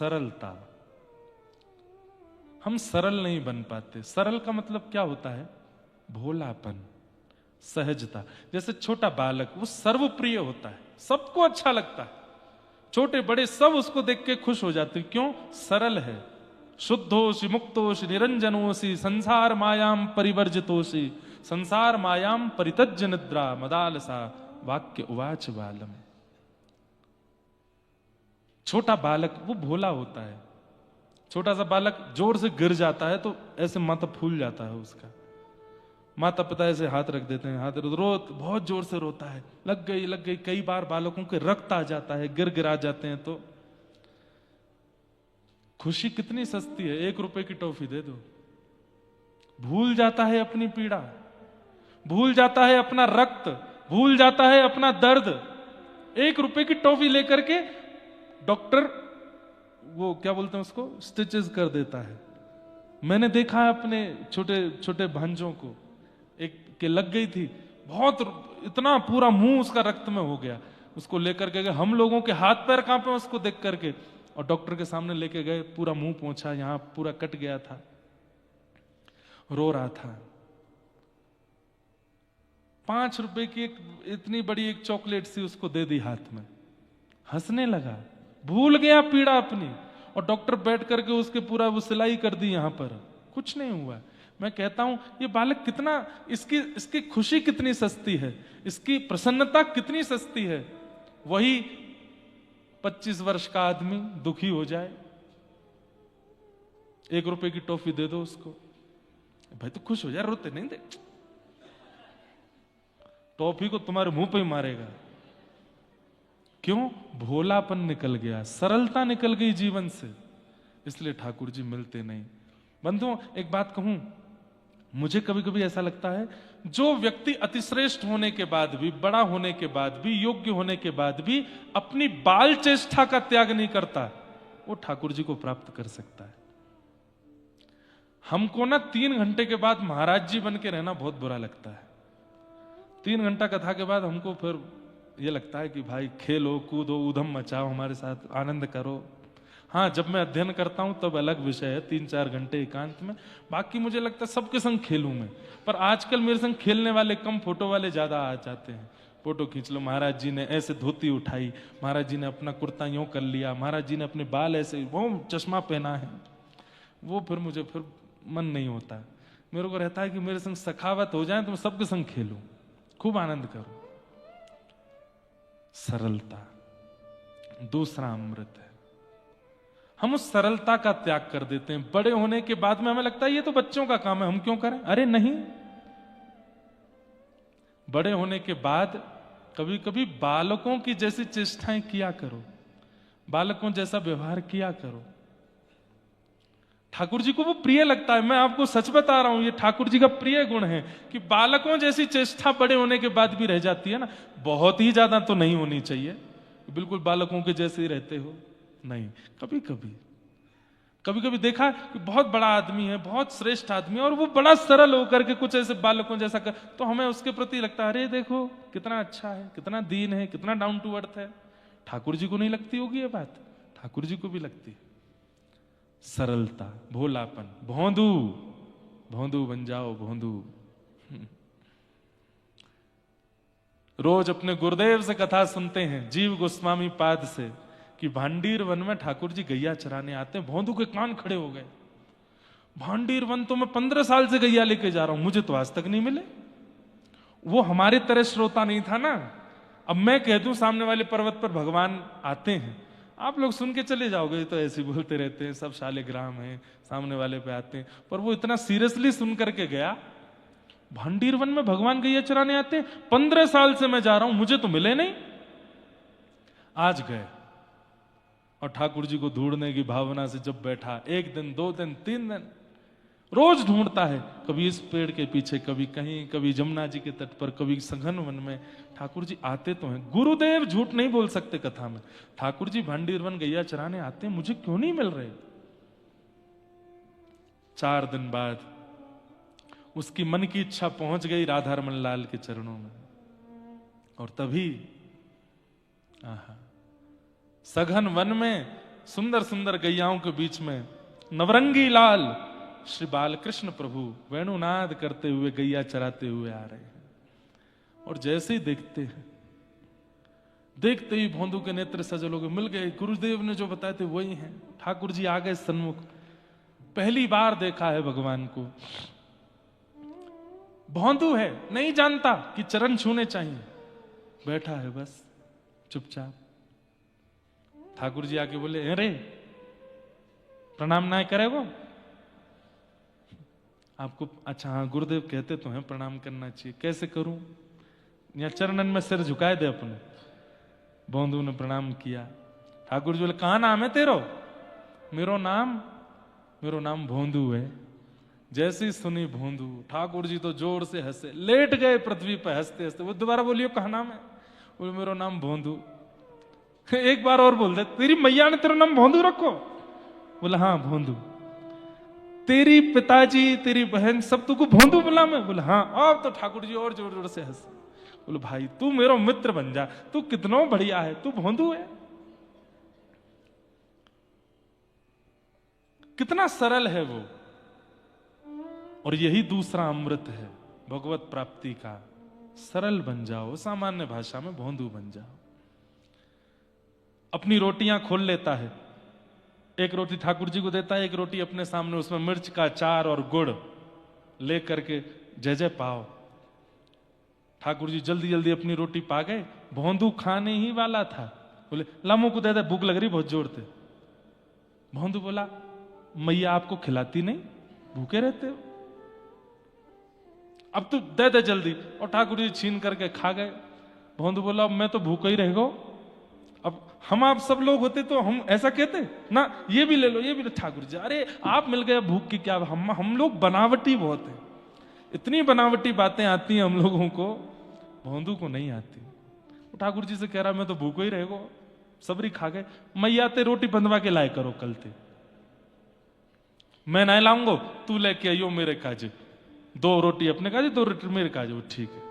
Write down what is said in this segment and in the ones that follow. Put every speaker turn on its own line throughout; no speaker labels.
सरलता। हम सरल नहीं बन पाते। सरल का मतलब क्या होता है? भोलापन, सहजता। जैसे छोटा बालक, वो सर्वप्रिय होता है, सबको अच्छा लगता है, छोटे बड़े सब उसको देख के खुश हो जाते हैं। क्यों? सरल है। शुद्धोषि मुक्तोषि निरंजनोषि संसार मायाम परिवर्जितोषि संसार मायाम परितज्य निद्रा मदालसा वाक्य उवाच बालम। छोटा बालक वो भोला होता है। छोटा सा बालक जोर से गिर जाता है तो ऐसे माथा फूल जाता है उसका, माता पिता ऐसे हाथ रख देते हैं, हाथ बहुत जोर से रोता है, लग गई लग गई। कई बार बालकों के रक्त आ जाता है, गिर गिरा जाते हैं। तो खुशी कितनी सस्ती है, 1 रुपए की टॉफी दे दो, भूल जाता है अपनी पीड़ा, भूल जाता है अपना रक्त, भूल जाता है अपना दर्द। 1 रुपए की टॉफी लेकर के डॉक्टर वो क्या बोलते हैं उसको, स्टिचेस कर देता है। मैंने देखा है अपने छोटे छोटे भांजों को, एक के लग गई थी बहुत, इतना पूरा मुंह उसका रक्त में हो गया। उसको लेकर के गए, हम लोगों के हाथ पैर कांपे उसको देख करके, और डॉक्टर के सामने लेके गए, पूरा मुंह पोंछा, यहां पूरा कट गया था, रो रहा था। 5 रुपए की एक इतनी बड़ी एक चॉकलेट सी उसको दे दी हाथ में, हंसने लगा, भूल गया पीड़ा अपनी। और डॉक्टर बैठ करके उसके पूरा वो सिलाई कर दी, यहां पर कुछ नहीं हुआ। मैं कहता हूं ये बालक कितना, इसकी खुशी कितनी सस्ती है, इसकी प्रसन्नता कितनी सस्ती है। वही 25 वर्ष का आदमी दुखी हो जाए, 1 रुपए की टॉफी दे दो उसको, भाई तो खुश हो जाए, रोते नहीं दे, टॉफी को तुम्हारे मुंह पे ही मारेगा। क्यों? भोलापन निकल गया, सरलता निकल गई जीवन से, इसलिए ठाकुर जी मिलते नहीं। बंधुओं एक बात कहूं, मुझे कभी कभी ऐसा लगता है, जो व्यक्ति अतिश्रेष्ठ होने के बाद भी, बड़ा होने के बाद भी, योग्य होने के बाद भी अपनी बाल चेष्टा का त्याग नहीं करता, वो ठाकुर जी को प्राप्त कर सकता है। हमको ना 3 घंटे के बाद महाराज जी बन के रहना बहुत बुरा लगता है। 3 घंटा कथा के बाद हमको फिर ये लगता है कि भाई खेलो कूदो, ऊधम मचाओ, हमारे साथ आनंद करो। हाँ, जब मैं अध्ययन करता हूं तब अलग विषय है, 3-4 घंटे एकांत में, बाकी मुझे लगता है सबके संग खेलूं मैं। पर आजकल मेरे संग खेलने वाले कम, फोटो वाले ज्यादा आ जाते हैं। फोटो खींच लो, महाराज जी ने ऐसे धोती उठाई, महाराज जी ने अपना कुर्ता यूं कर लिया, महाराज जी ने अपने बाल ऐसे, वो चश्मा पहना है, वो फिर मुझे फिर मन नहीं होता। मेरे को रहता है कि मेरे संग सखावत हो जाए तो मैं सबके संग खेलूं, खूब आनंद करूं। सरलता दूसरा अमृत है। हम उस सरलता का त्याग कर देते हैं। बड़े होने के बाद में हमें लगता है ये तो बच्चों का काम है, हम क्यों करें। अरे नहीं, बड़े होने के बाद कभी कभी बालकों की जैसी चेष्टाएं किया करो, बालकों जैसा व्यवहार किया करो। ठाकुर जी को वो प्रिय लगता है। मैं आपको सच बता रहा हूं, ये ठाकुर जी का प्रिय गुण है कि बालकों जैसी चेष्टा बड़े होने के बाद भी रह जाती है ना। बहुत ही ज्यादा तो नहीं होनी चाहिए, बिल्कुल बालकों के जैसे ही रहते हो, नहीं। कभी कभी कभी कभी देखा कि बहुत बड़ा आदमी है, बहुत श्रेष्ठ आदमी है, और वो बड़ा सरल होकर के कुछ ऐसे बालकों जैसा कर, तो हमें उसके प्रति लगता है अरे देखो कितना अच्छा है, कितना दीन है, कितना डाउन टू अर्थ है। ठाकुर जी को नहीं लगती होगी ये बात, ठाकुर जी को भी लगती है। सरलता, भोलापन, भोंदू, भोंदू बन जाओ भोंदू। रोज अपने गुरुदेव से कथा सुनते हैं, जीव गोस्वामी पाद से, कि भांडीर वन में ठाकुर जी गैया चराने आते हैं। भोंदू के कान खड़े हो गए, भांडीर वन तो मैं 15 साल से गैया लेके जा रहा हूं, मुझे तो आज तक नहीं मिले। वो हमारे तरह श्रोता नहीं था ना। अब मैं कह दूं सामने वाले पर्वत पर भगवान आते हैं, आप लोग सुन के चले जाओगे, तो ऐसे बोलते रहते हैं, सब शालिग्राम हैं, सामने वाले पे आते हैं। पर वो इतना सीरियसली सुन करके गया, भांडीर वन में भगवान गैया चराने आते हैं, 15 साल से मैं जा रहा हूं, मुझे तो मिले नहीं। आज गए और ठाकुर जी को ढूंढने की भावना से जब बैठा, 1 दिन 2 दिन 3 दिन रोज ढूंढता है, कभी इस पेड़ के पीछे, कभी कहीं, कभी जमुना जी के तट पर, कभी सघन वन में। ठाकुर जी आते तो हैं, गुरुदेव झूठ नहीं बोल सकते कथा में। ठाकुर जी भांडीर वन गैया चराने आते हैं, मुझे क्यों नहीं मिल रहे। 4 दिन बाद उसकी मन की इच्छा पहुंच गई राधा रमन लाल के चरणों में, और तभी सघन वन में सुंदर सुंदर गैयाओं के बीच में नवरंगी लाल श्री बालकृष्ण प्रभु वेणुनाद करते हुए गैया चराते हुए आ रहे हैं। और जैसे ही देखते हैं, देखते ही भोंदू के नेत्र सजल हो गए, मिल गए। गुरुदेव ने जो बताए थे वही हैं। ठाकुर जी आ गए सन्मुख। पहली बार देखा है भगवान को। भोंदू है, नहीं जानता कि चरण छूने चाहिए, बैठा है बस चुपचाप। ठाकुर जी आके बोले, अरे प्रणाम ना करेगो आपको? अच्छा हाँ, गुरुदेव कहते तो हैं प्रणाम करना चाहिए, कैसे करूं? या चरणन में सिर झुकाए दे अपने। भोंदू ने प्रणाम किया। ठाकुर जी बोले, कहा नाम है तेरो? मेरो नाम भोंदू है। जैसे ही सुनी भोंदू, ठाकुर जी तो जोर से हंसे, लेट गए पृथ्वी पर हंसते हंसते। वो दोबारा बोलियो, कहा नाम है? बोले, मेरो नाम भोंदू। एक बार और बोल दे, तेरी मैया ने तेरा नाम भोंदू रखो? बोला, हाँ भोंदू। तेरी पिताजी, तेरी बहन सब तुमको भोंदू बोला मैं? बोला, हाँ। अब तो ठाकुर जी और जोर जोर से हंसे। बोले, भाई तू मेरा मित्र बन जा, तू कितना बढ़िया है, तू भोंदू है। कितना सरल है वो। और यही दूसरा अमृत है भगवत प्राप्ति का। सरल बन जाओ, सामान्य भाषा में भोंदू बन जाओ। अपनी रोटियां खोल लेता है, एक रोटी ठाकुर जी को देता है, एक रोटी अपने सामने, उसमें मिर्च का अचार और गुड़ ले करके जय जय पाओ। ठाकुर जी जल्दी जल्दी अपनी रोटी पा गए। भोंदू खाने ही वाला था। बोले, लामू को दे दे, भूख लग रही बहुत जोर से। भोंदू बोला, मैया आपको खिलाती नहीं, भूखे रहते हो, अब तो दे दे जल्दी। और ठाकुर जी छीन करके खा गए। भोंदू बोला, अब मैं तो भूखा ही रहेगा। अब हम आप सब लोग होते तो हम ऐसा कहते ना, ये भी ले लो, ये भी ले। ठाकुर जी, अरे आप मिल गए, भूख की क्या, हम लोग बनावटी बहुत है, इतनी बनावटी बातें आती हैं हम लोगों को, भोंदू को नहीं आती। ठाकुर जी से कह रहा, मैं तो भूखा ही रहेगा, सबरी खा गए। मैया ते रोटी बंधवा के लाए करो कल ते, मैं नहीं लाऊंगा, तू लेके आइयो मेरे काजे। 2 रोटी अपने काजे, 2 रोटी मेरे काजे। वो ठीक है।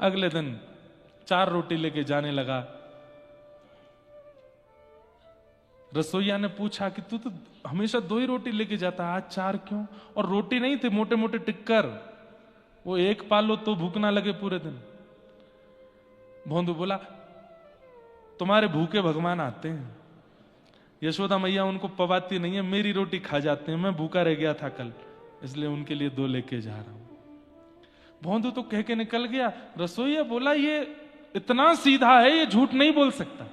अगले दिन 4 रोटी लेके जाने लगा। रसोईया ने पूछा कि तू तो हमेशा 2 ही रोटी लेके जाता, आज 4 क्यों? और रोटी नहीं थे, मोटे मोटे टिक्कर, वो एक पालो तो भूख ना लगे पूरे दिन। भोंदू बोला, तुम्हारे भूखे भगवान आते हैं, यशोदा मैया उनको पवाती नहीं है, मेरी रोटी खा जाते हैं, मैं भूखा रह गया था कल, इसलिए उनके लिए 2 लेके जा रहा हूं। भोंदू तो कह के निकल गया। रसोईया बोला, ये इतना सीधा है, ये झूठ नहीं बोल सकता।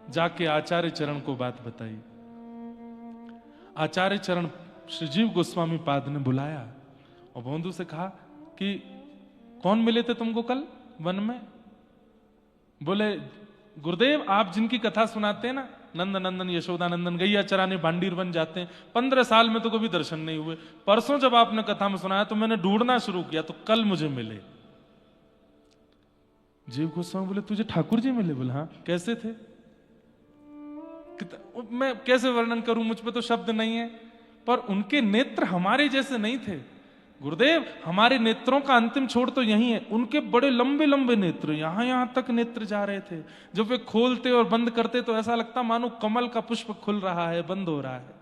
जाके आचार्य चरण को बात बताई। आचार्य चरण श्री जीव गोस्वामी पाद ने बुलाया और भोंदू से कहा कि कौन मिले थे तुमको कल वन में? बोले, गुरुदेव आप जिनकी कथा सुनाते हैं ना, नंद नंदन यशोदा नंदन गैया चराने भांडीर वन जाते हैं, 15 साल में तो कभी दर्शन नहीं हुए। परसों जब आपने कथा में सुनाया तो मैंने ढूंढना शुरू किया, तो कल मुझे मिले। जीव गोस्वामी बोले, तुझे ठाकुर जी मिले? बोले, हाँ। कैसे थे? मैं कैसे वर्णन करूं, मुझ पे तो शब्द नहीं है। पर उनके नेत्र हमारे जैसे नहीं थे गुरुदेव, हमारे नेत्रों का अंतिम छोर तो यही है। उनके बड़े लंबे लंबे नेत्र, यहां तक नेत्र जा रहे थे। जब वे खोलते और बंद करते तो ऐसा लगता मानो कमल का पुष्प खुल रहा है, बंद हो रहा है।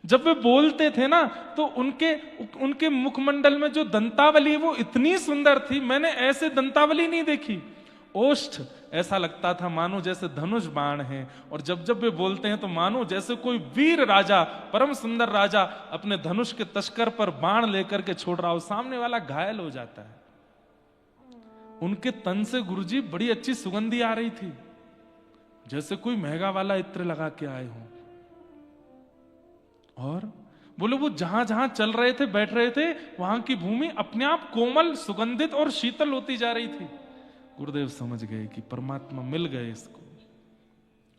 जब वे बोलते थे ना, तो उनके मुखमंडल में जो दंतावली है वो इतनी सुंदर थी, मैंने ऐसे दंतावली नहीं देखी। ओष्ठ ऐसा लगता था मानो जैसे धनुष बाण है, और जब जब वे बोलते हैं तो मानो जैसे कोई वीर राजा, परम सुंदर राजा अपने धनुष के तस्कर पर बाण लेकर के छोड़ रहा हो, सामने वाला घायल हो जाता है। उनके तन से गुरुजी बड़ी अच्छी सुगंधी आ रही थी, जैसे कोई महंगा वाला इत्र लगा के आए हो। और बोले वो जहां जहां चल रहे थे, बैठ रहे थे, वहां की भूमि अपने आप कोमल, सुगंधित और शीतल होती जा रही थी। गुरुदेव समझ गए कि परमात्मा मिल गए इसको।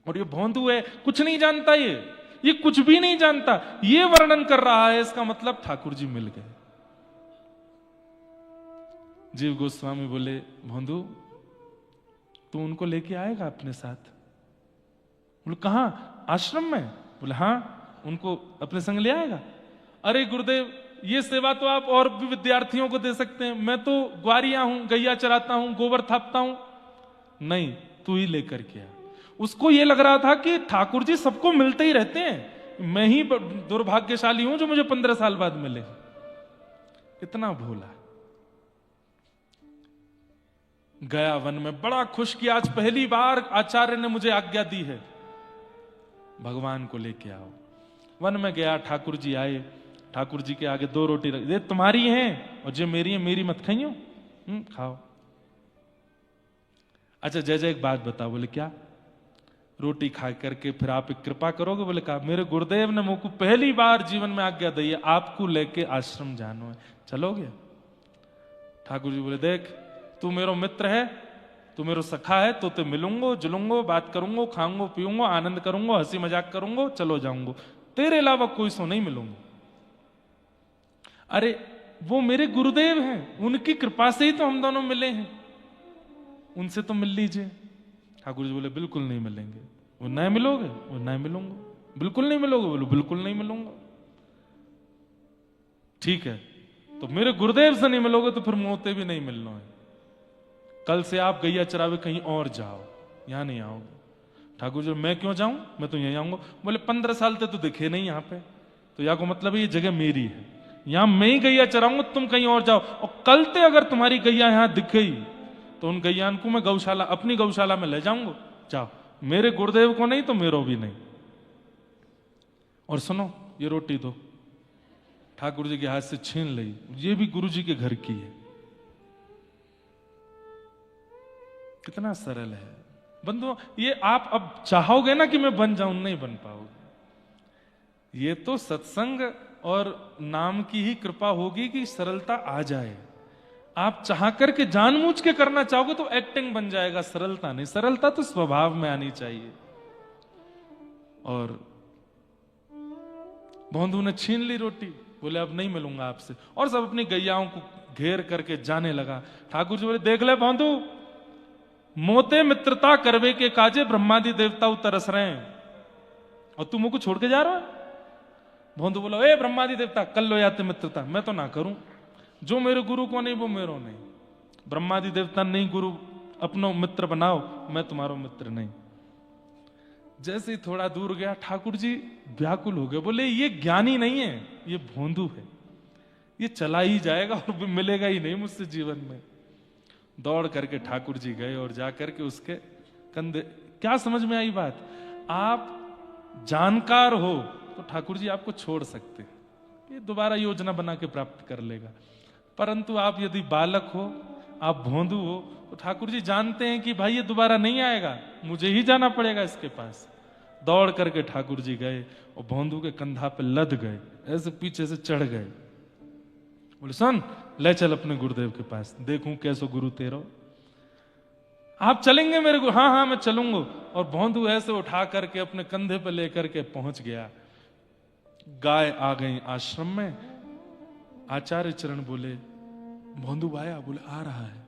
और ये भोंदू है, कुछ नहीं जानता, ये कुछ भी नहीं जानता, ये वर्णन कर रहा है, इसका मतलब ठाकुर जी मिल गए। जीव गोस्वामी बोले, भोंदू तू उनको लेके आएगा अपने साथ? बोले, कहां? आश्रम में? बोले, हाँ। उनको अपने संग ले आएगा? अरे गुरुदेव, ये सेवा तो आप और भी विद्यार्थियों को दे सकते हैं, मैं तो ग्वारिया हूं, गैया चराता हूं, गोबर थापता हूं। नहीं, तू ही लेकर के आ।
उसको ये लग रहा था कि ठाकुर जी सबको मिलते ही रहते हैं, मैं ही दुर्भाग्यशाली हूं जो मुझे 15 साल बाद मिले। इतना भोला। गया वन में बड़ा खुश कि आज पहली बार आचार्य ने मुझे आज्ञा दी है, भगवान को लेके आओ। वन में गया, ठाकुर जी आए, ठाकुर जी के आगे 2 रोटी रख दे, तुम्हारी हैं और जो मेरी है मेरी मत खाइयो, खाओ। अच्छा जय जय एक बात बताओ। बोले क्या? रोटी खा करके फिर आप एक कृपा करोगे? बोले कहा मेरे गुरुदेव ने मुझको पहली बार जीवन में आज्ञा दी है, आपको लेके आश्रम जानो है, चलोगे? ठाकुर जी बोले देख तू मेरो मित्र है, तू मेरो सखा है, तो मिलूंगो जुलूंगो, बात करूंगो, खाऊंगो पीऊंगो, आनंद करूंगो, हंसी मजाक करूंगो, चलो जाऊंगो, तेरे अलावा कोई सो नहीं मिलूंगा। अरे वो मेरे गुरुदेव हैं, उनकी कृपा से ही तो हम दोनों मिले हैं, उनसे तो मिल लीजिए। ठाकुर जी बोले बिल्कुल नहीं मिलेंगे। वो नहीं मिलोगे? वो नहीं मिलूंगा। बिल्कुल नहीं मिलोगे? बोलो बिल्कुल नहीं मिलूंगा। ठीक है, तो मेरे गुरुदेव से नहीं मिलोगे तो फिर मोते भी नहीं मिलना है, कल से आप गैया चरावे कहीं और जाओ, यहां नहीं आओगे। ठाकुर जी मैं क्यों जाऊं, मैं तो यहीं आऊंगा। बोले 15 साल तक तो दिखे नहीं यहाँ पे, तो यहाँ को मतलब है ये जगह मेरी है, यहां मैं ही गैया चराऊंगा, तुम कहीं और जाओ, और कल ते अगर तुम्हारी गैया यहां दिख गई तो उन गैयान को मैं गौशाला, अपनी गौशाला में ले जाऊंगा, जाओ। मेरे गुरुदेव को नहीं तो मेरो भी नहीं। और सुनो ये रोटी दो, ठाकुर जी के हाथ से छीन ली, ये भी गुरु जी के घर की है। कितना सरल है बंधुओं। ये आप अब चाहोगे ना कि मैं बन जाऊं, नहीं बन पाओगे। ये तो सत्संग और नाम की ही कृपा होगी कि सरलता आ जाए। आप चाह करके जानबूझ के करना चाहोगे तो एक्टिंग बन जाएगा, सरलता नहीं। सरलता तो स्वभाव में आनी चाहिए। और भोंदू ने छीन ली रोटी, बोले अब नहीं मिलूंगा आपसे, और सब अपनी गैयाओं को घेर करके जाने लगा। ठाकुर जी बोले देख ले भोंदू, मोते मित्रता करवे के काजे ब्रह्मादि देवता उतरस रहे हैं, और तू मुझको छोड़ के जा रहा है। भोंदू बोला ए ब्रह्मादि देवता कर लो याते मित्रता, मैं तो ना करूं, जो मेरे गुरु को नहीं वो मेरो नहीं। ब्रह्मादि देवता नहीं गुरु अपनो मित्र बनाओ, मैं तुम्हारो मित्र नहीं। जैसे ही थोड़ा दूर गया ठाकुर जी व्याकुल हो गए, बोले ये ज्ञानी नहीं है, ये भोंदू है, ये चला ही जाएगा और मिलेगा ही नहीं मुझसे जीवन में। दौड़ करके ठाकुर जी गए और जाकर के उसके कंधे, क्या समझ में आई बात? आप जानकार हो तो ठाकुर जी आपको छोड़ सकते, ये दोबारा योजना बना के प्राप्त कर लेगा। परंतु आप यदि बालक हो, आप भोंदू हो, तो ठाकुर जी जानते हैं कि भाई ये दोबारा नहीं आएगा, मुझे ही जाना पड़ेगा इसके पास। दौड़ करके ठाकुर जी गए और भोंदू के कंधा पे लद गए, ऐसे पीछे से चढ़ गए। बोले सुन ले चल अपने गुरुदेव के पास, देखूं कैसो गुरु तेरो। आप चलेंगे मेरे को? हाँ हाँ मैं चलूंगा। और भोंदू ऐसे उठा करके अपने कंधे पे लेकर के पहुंच गया। गाय आ गई आश्रम में। आचार्य चरण बोले भोंदू आया? बोले आ रहा है।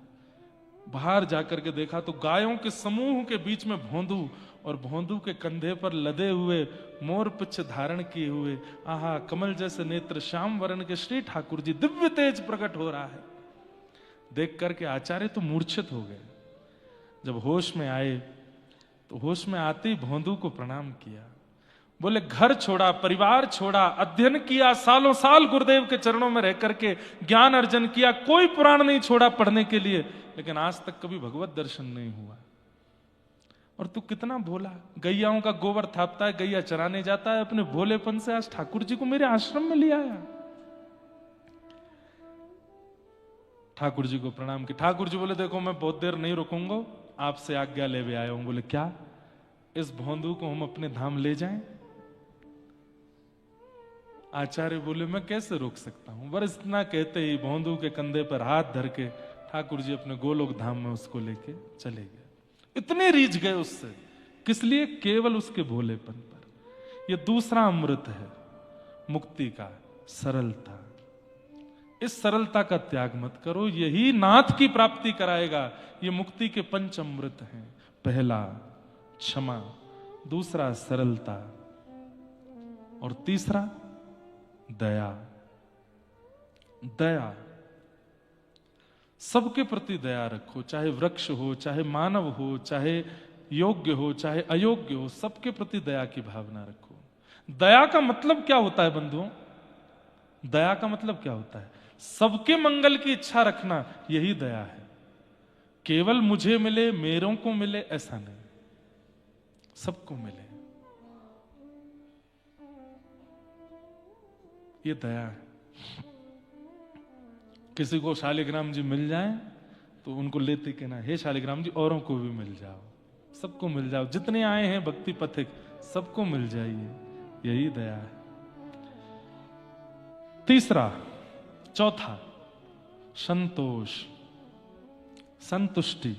बाहर जाकर के देखा तो गायों के समूह के बीच में भोंदू, और भोंदू के कंधे पर लदे हुए मोर पुच्छ धारण किए हुए, आहा कमल जैसे नेत्र श्याम वर्ण के श्री ठाकुर जी, दिव्य तेज प्रकट हो रहा है। देख करके आचार्य तो मूर्छित हो गए। जब होश में आए तो होश में आते ही भोंदू को प्रणाम किया। बोले घर छोड़ा, परिवार छोड़ा, अध्ययन किया, सालों साल गुरुदेव के चरणों में रह करके ज्ञान अर्जन किया, कोई पुराण नहीं छोड़ा पढ़ने के लिए, लेकिन आज तक कभी भगवत दर्शन नहीं हुआ। और तू कितना भोला, गैयाओं का गोबर थापता है, गैया चराने जाता है, अपने भोलेपन से आज ठाकुर जी को मेरे आश्रम में ले आया। ठाकुर जी को प्रणाम किया। ठाकुर जी बोले देखो मैं बहुत देर नहीं रुकूंगा, आपसे आज्ञा ले भी आया हूं। बोले क्या? इस भोंदू को हम अपने धाम ले जाएं? आचार्य बोले मैं कैसे रोक सकता हूं। बस इतना कहते ही भोंदू के कंधे पर हाथ धर के ठाकुर जी अपने गोलोक धाम में उसको लेके चले गए। इतने रीझ गए उससे, किस लिए? केवल उसके भोलेपन पर। यह दूसरा अमृत है मुक्ति का, सरलता। इस सरलता का त्याग मत करो, यही नाथ की प्राप्ति कराएगा। ये मुक्ति के पंच अमृत हैं। पहला क्षमा, दूसरा सरलता, और तीसरा दया। दया, सबके प्रति दया रखो, चाहे वृक्ष हो, चाहे मानव हो, चाहे
योग्य हो चाहे अयोग्य हो, सबके प्रति दया की भावना रखो। दया का मतलब क्या होता है बंधुओं? दया का मतलब क्या होता है? सबके मंगल की इच्छा रखना, यही दया है। केवल मुझे मिले, मेरों को मिले, ऐसा नहीं, सबको मिले, ये दया है। किसी को शालिग्राम जी मिल जाए तो उनको लेते के ना, हे शालिग्राम जी औरों को भी मिल जाओ, सबको मिल जाओ, जितने आए हैं भक्ति पथिक सबको मिल जाइए, यही दया है। तीसरा, चौथा, संतोष, संतुष्टि।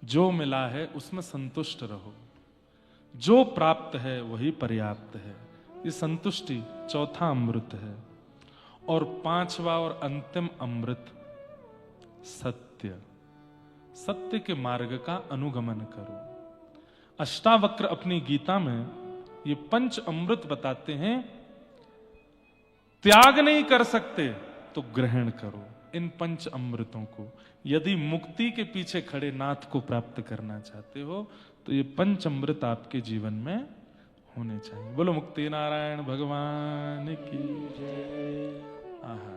जो मिला है उसमें संतुष्ट रहो, जो प्राप्त है वही पर्याप्त है। ये संतुष्टि चौथा अमृत है। और पांचवा और अंतिम अमृत सत्य। सत्य के मार्ग का अनुगमन करो। अष्टावक्र अपनी गीता में ये पंच अमृत बताते हैं। त्याग नहीं कर सकते तो ग्रहण करो इन पंच अमृतों को। यदि मुक्ति के पीछे खड़े नाथ को प्राप्त करना चाहते हो तो ये पंच अमृत आपके जीवन में होने चाहिए। बोलो मुक्ति नारायण भगवान की जय। आहा।